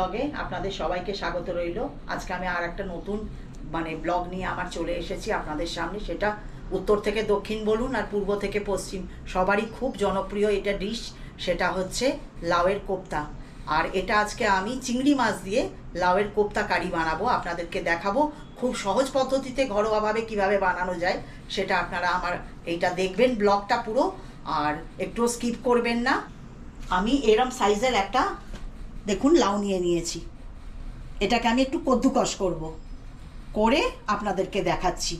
ব্লগে আপনাদের সবাইকে স্বাগত রইল। আজকে আমি আর একটা নতুন ব্লগ নিয়ে আমার চলে এসেছি আপনাদের সামনে। সেটা উত্তর থেকে দক্ষিণ বলুন আর পূর্ব থেকে পশ্চিম সবারই খুব জনপ্রিয় এটা ডিশ, সেটা হচ্ছে লাউয়ের কোপ্তা। আর এটা আজকে আমি চিংড়ি মাছ দিয়ে লাউয়ের কোপ্তা কারি বানাবো, আপনাদেরকে দেখাবো খুব সহজ পদ্ধতিতে ঘরোয়াভাবে কিভাবে বানানো যায়। সেটা আপনারা আমার এইটা দেখবেন ব্লগটা পুরো, আর একটু স্কিপ করবেন না। আমি এরম সাইজের একটা দেখুন লাউ নিয়ে নিয়েছি, এটাকে আমি একটু কদ্দুকস করে আপনাদেরকে দেখাচ্ছি।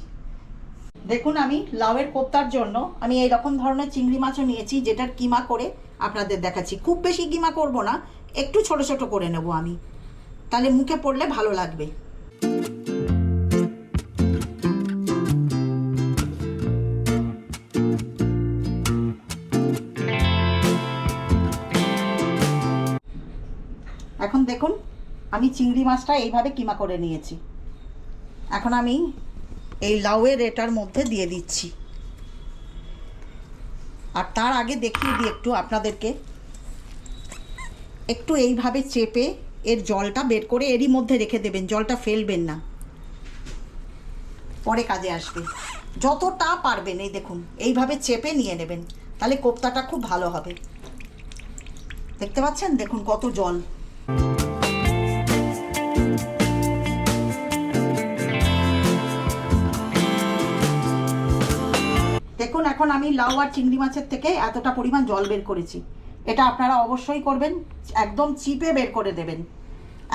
দেখুন আমি লাউয়ের কোপ্তার জন্য আমি এইরকম ধরনের চিংড়ি মাছও নিয়েছি, যেটার কিমা করে আপনাদের দেখাচ্ছি। খুব বেশি কিমা করব না, একটু ছোট ছোট করে নেব আমি, তাহলে মুখে পড়লে ভালো লাগবে। এখন দেখুন আমি চিংড়ি মাছটা এইভাবে কিমা করে নিয়েছি। এখন আমি এই লাউয়ের এটার মধ্যে দিয়ে দিচ্ছি, আর তার আগে দেখিয়ে দিই একটু আপনাদেরকে, একটু এইভাবে চেপে এর জলটা বের করে এরই মধ্যে রেখে দেবেন, জলটা ফেলবেন না, পরে কাজে আসবে। যতটা পারবেন এই দেখুন এইভাবে চেপে নিয়ে নেবেন, তাহলে কোপ্তাটা খুব ভালো হবে। দেখতে পাচ্ছেন দেখুন কত জল। দেখুন এখন আমি লাউ আর চিংড়ি মাছের থেকে এতটা পরিমাণ জল বের করেছি। এটা আপনারা অবশ্যই করবেন, একদম চিপে বের করে দেবেন।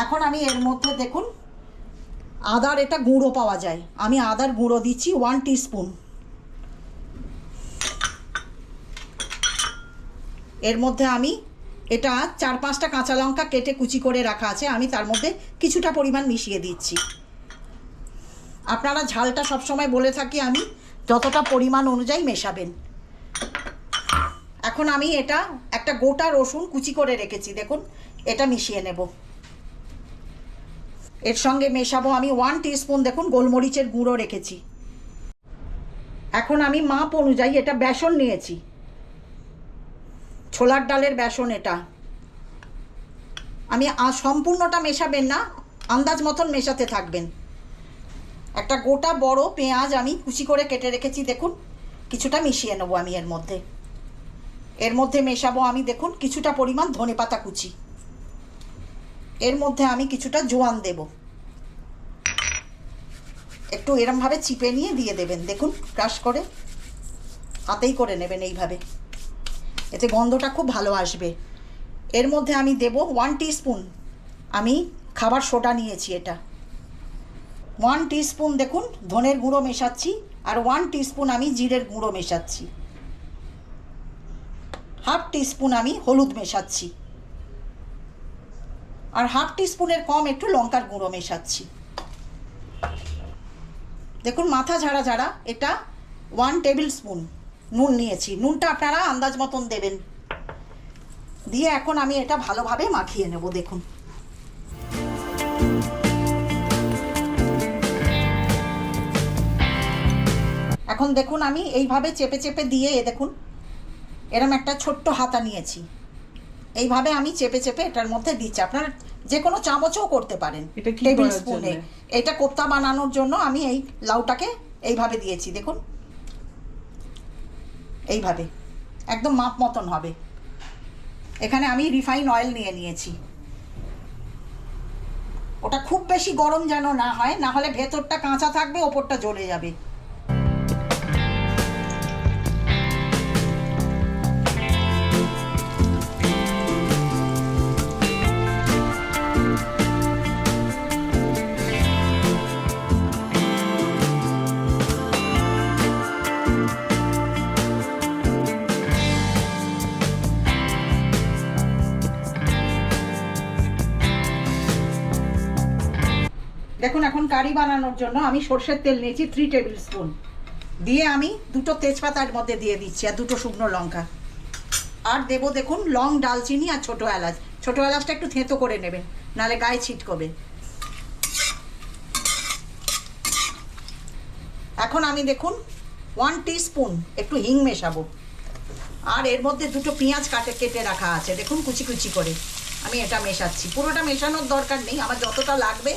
এখন আমি এর মধ্যে দেখুন আদার এটা গুঁড়ো পাওয়া যায়, আমি আদার গুঁড়ো দিচ্ছি 1 টিস্পুন। এর মধ্যে আমি এটা 4-5টা কাঁচা লঙ্কা কেটে কুচি করে রাখা আছে, আমি তার মধ্যে কিছুটা পরিমাণ মিশিয়ে দিচ্ছি। আপনারা ঝালটা সবসময় বলে থাকি আমি, যতটা পরিমাণ অনুযায়ী মেশাবেন। এখন আমি এটা একটা গোটা রসুন কুচি করে রেখেছি, দেখুন এটা মিশিয়ে নেব। এর সঙ্গে মেশাবো আমি 1 টিস্পুন দেখুন গোলমরিচের গুঁড়ো রেখেছি। এখন আমি মাপ অনুযায়ী এটা বেসন নিয়েছি, ছোলার ডালের বেসন। এটা আমি সম্পূর্ণটা মেশাবেন না, আন্দাজ মতন মেশাতে থাকবেন। একটা গোটা বড় পেঁয়াজ আমি কুচি করে কেটে রেখেছি, দেখুন কিছুটা মিশিয়ে নেবো আমি এর মধ্যে। এর মধ্যে মেশাবো আমি দেখুন কিছুটা পরিমাণ ধনেপাতা কুচি। এর মধ্যে আমি কিছুটা জোয়ান দেব, একটু এরমভাবে চিপে নিয়ে দিয়ে দেবেন, দেখুন ক্রাশ করে হাতেই করে নেবেন এইভাবে, এতে গন্ধটা খুব ভালো আসবে। এর মধ্যে আমি দেব 1 টিস্পুন আমি খাবার সোডা নিয়েছি, এটা 1 টিস্পুন দেখুন ধনের গুঁড়ো মেশাচ্ছি, আর 1 টিস্পুন আমি জিরের গুঁড়ো মেশাচ্ছি, 1/2 টিস্পুন আমি হলুদ মেশাচ্ছি, আর 1/2 টিস্পুনের কম একটু লঙ্কার গুঁড়ো মেশাচ্ছি। দেখুন মাথা ঝাড়া ঝাড়া এটা 1 টেবিল স্পুন নুন নিয়েছি, নুনটা আপনারা আন্দাজ মতন দেবেন। দিয়ে এখন আমি এটা ভালোভাবে মাখিয়ে নেব। দেখুন এখন দেখুন আমি এইভাবে চেপে চেপে দিয়ে দেখুন এরম একটা ছোট্ট হাতা নিয়েছি, এইভাবে আমি চেপে চেপে এটার মধ্যে দিচ্ছি। আপনারা যে কোনো চামচও করতে পারেন, টেবিল স্পুনে। এটা কোপ্তা বানানোর জন্য আমি এই লাউটাকে এইভাবে দিয়েছি, দেখুন এইভাবে একদম মাপ মতন হবে। এখানে আমি রিফাইন অয়েল নিয়ে নিয়েছি, ওটা খুব বেশি গরম যেন না হয়, না হলে ভেতরটা কাঁচা থাকবে, ওপরটা জ্বলে যাবে। দেখুন এখন কারি বানানোর জন্য আমি সরষের তেল নিয়েছি 3 টেবিল স্পুন, দিয়ে আমি 2টো তেজপাতার মধ্যে দিয়ে দিচ্ছি, আর 2টো শুকনো লঙ্কা, আর দেবো দেখুন লং, ডালচিনি আর ছোটো এলাচ। ছোটো এলাচটা একটু থেঁতো করে নেবেন, নাহলে গায়ে ছিটকবে। এখন আমি দেখুন 1 টিস্পুন একটু হিং মেশাবো, আর এর মধ্যে 2টো পেঁয়াজ কেটে রাখা আছে, দেখুন কুচি কুচি করে আমি এটা মেশাচ্ছি। পুরোটা মেশানোর দরকার নেই, আমার যতটা লাগবে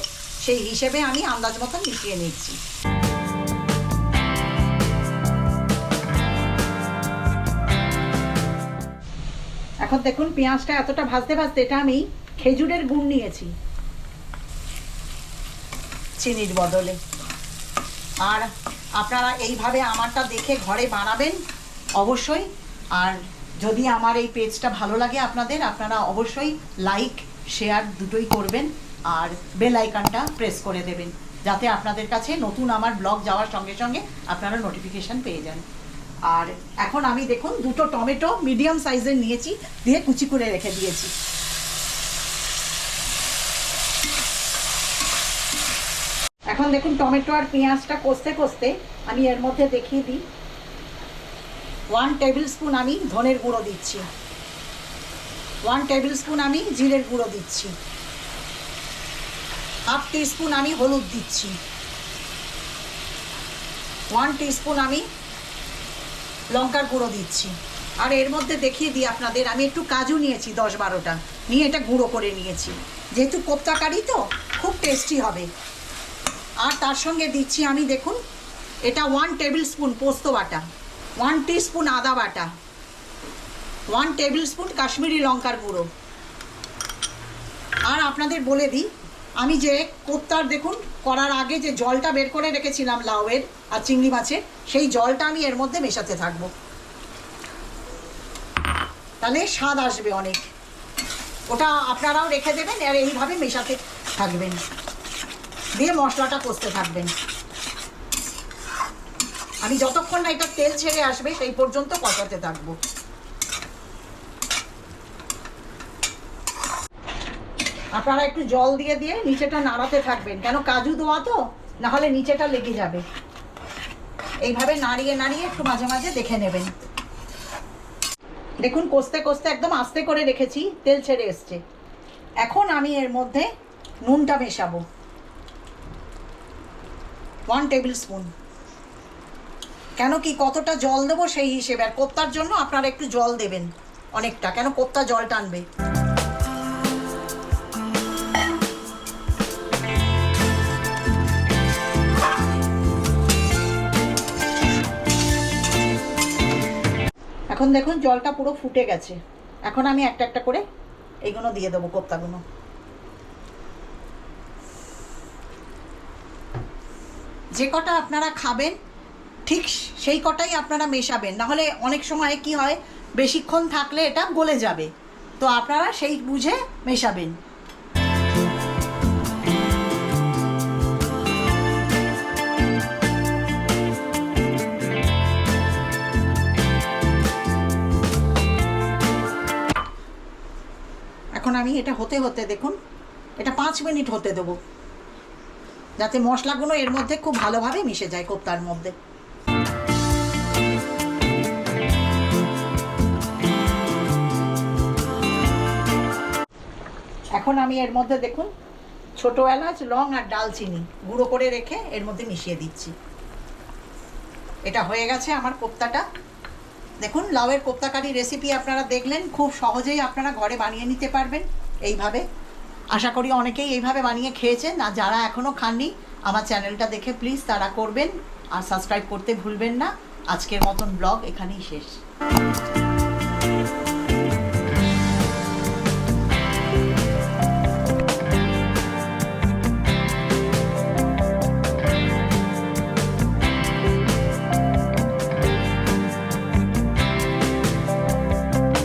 সেই হিসেবে আমি আন্দাজ মতন মিশিয়ে নিচ্ছি। এখন দেখুন পেঁয়াজটা এতটা ভাজতে ভাজতে এটা আমি খেজুরের গুড় নিয়েছি চিনির বদলে। আর আপনারা এইভাবে আমারটা দেখে ঘরে বানাবেন অবশ্যই। আর যদি আমার এই পেজটা ভালো লাগে আপনাদের, আপনারা অবশ্যই লাইক শেয়ার দুটোই করবেন আর বেল আইকনটা প্রেস করে দেবেন, যাতে আপনাদের কাছে নতুন আমার ব্লগ যাওয়ার সঙ্গে সঙ্গে আপনারা নোটিফিকেশান পেয়ে যান। আর এখন আমি দেখুন দুটো টমেটো মিডিয়াম সাইজের নিয়েছি, দিয়ে কুচি করে রেখে দিয়েছি। এখন দেখুন টমেটো আর পেঁয়াজটা কষতে কষতে আমি এর মধ্যে দেখিয়ে দিই 1 টেবিল স্পুন আমি ধনের গুঁড়ো দিচ্ছি, 1 টেবিল স্পুন আমি জিরের গুঁড়ো দিচ্ছি, 1/2 টিস্পুন আমি হলুদ দিচ্ছি, 1 টিস্পুন আমি লঙ্কার গুঁড়ো দিচ্ছি। আর এর মধ্যে দেখিয়ে দিই আপনাদের, আমি একটু কাজু নিয়েছি 10-12টা, নিয়ে এটা গুঁড়ো করে নিয়েছি, যেহেতু কোপ্তা কারি তো খুব টেস্টি হবে। আর তার সঙ্গে দিচ্ছি আমি দেখুন এটা 1 টেবিল স্পুন পোস্ত বাটা, 1 টিস্পুন আদা বাটা, 1 টেবিল স্পুন কাশ্মীরি লঙ্কার গুঁড়ো। আর আপনাদের বলে দিই, আমি যে কোপ্তার দেখুন করার আগে যে জলটা বের করে রেখেছিলাম লাউয়ের আর চিংড়ি মাছের, সেই জলটা আমি এর মধ্যে মেশাতে থাকবো, তাহলে স্বাদ আসবে অনেক। ওটা আপনারাও রেখে দেবেন আর এইভাবে মেশাতে থাকবেন, দিয়ে মশলাটা কষতে থাকবেন। আমি যতক্ষণ না এটা তেল ছেড়ে আসবে সেই পর্যন্ত কষাতে থাকবো। আপনারা একটু জল দিয়ে দিয়ে নিচেটা নাড়াতে থাকবেন, কেন কাজু দেওয়া তো, না হলে নিচেটা লেগে যাবে। এইভাবে নাড়িয়ে নাড়িয়ে একটু মাঝে মাঝে দেখে নেবেন। দেখুন কষতে কষতে একদম আস্তে করে রেখেছি, তেল ছেড়ে এসছে। এখন আমি এর মধ্যে নুনটা মেশাবো 1 টেবিল স্পুন। কেন কি কতটা জল দেবো সেই হিসেবে, আর কোপ্তার জন্য আপনারা একটু জল দেবেন অনেকটা, কেন কোপ্তা জল টানবে। এখন দেখুন জলটা পুরো ফুটে গেছে। এখন আমি একটা একটা করে এইগুলো দিয়ে দেবো, কোপ্তাগুলো। যে কটা আপনারা খাবেন ঠিক সেই কটাই আপনারা মেশাবেন, নাহলে অনেক সময় কি হয় বেশিক্ষণ থাকলে এটা গলে যাবে, তো আপনারা সেই বুঝে মেশাবেন। এখন আমি এটা হতে হতে দেখুন এটা 5 মিনিট হতে দেবো, যাতে মশলাগুলো এর মধ্যে খুব ভালোভাবে মিশে যায় কোপ্তার মধ্যে। এখন আমি এর মধ্যে দেখুন ছোটো এলাচ, লং আর ডালচিনি গুঁড়ো করে রেখে এর মধ্যে মিশিয়ে দিচ্ছি। এটা হয়ে গেছে আমার কোপ্তাটা। দেখুন লাউয়ের কোপ্তা কারি রেসিপি আপনারা দেখলেন, খুব সহজেই আপনারা ঘরে বানিয়ে নিতে পারবেন এইভাবে। আশা করি অনেকেই এইভাবে বানিয়ে খেয়েছেন, আর যারা এখনও খাননি আমার চ্যানেলটা দেখে প্লিজ তারা করবেন, আর সাবস্ক্রাইব করতে ভুলবেন না। আজকের মতন ব্লগ এখানেই শেষ।